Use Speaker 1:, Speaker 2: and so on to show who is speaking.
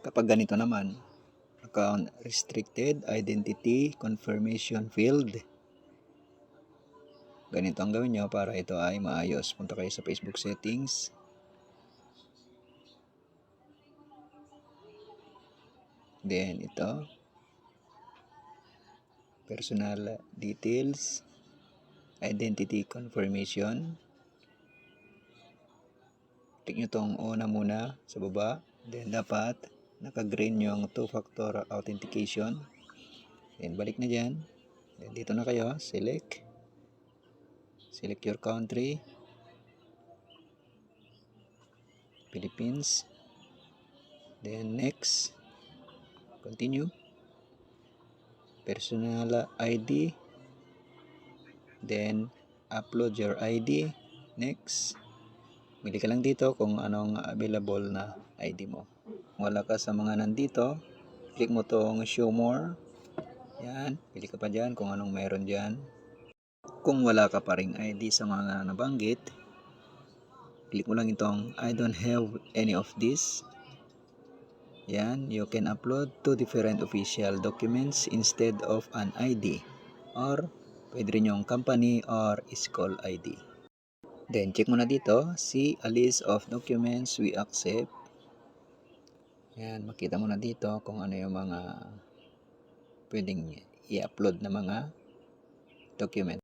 Speaker 1: Kapag ganito naman, account restricted, identity confirmation field. Ganito ang gawin nyo para ito ay maayos. Punta kayo sa Facebook settings. Then ito, personal details, identity confirmation. Click nyo itong una muna sa baba. Then dapat naka-green yung two-factor authentication. Then balik na dyan. Then dito na kayo, select your country, Philippines. Then next, continue. Personal ID. Then upload your ID. Next. Bili ka lang dito kung anong available na ID mo. Kung wala ka sa mga nandito, click mo tong show more. Yan, pili ka pa dyan kung anong meron dyan. Kung wala ka pa ring ID sa mga nabanggit, click mo lang itong I don't have any of this. Yan, you can upload 2 different official documents instead of an ID. Or, pwede rin yung company or school ID. Then, check mo na dito, see a list of documents we accept. Yan, makita mo na dito kung ano yung mga pwedeng i-upload na mga document.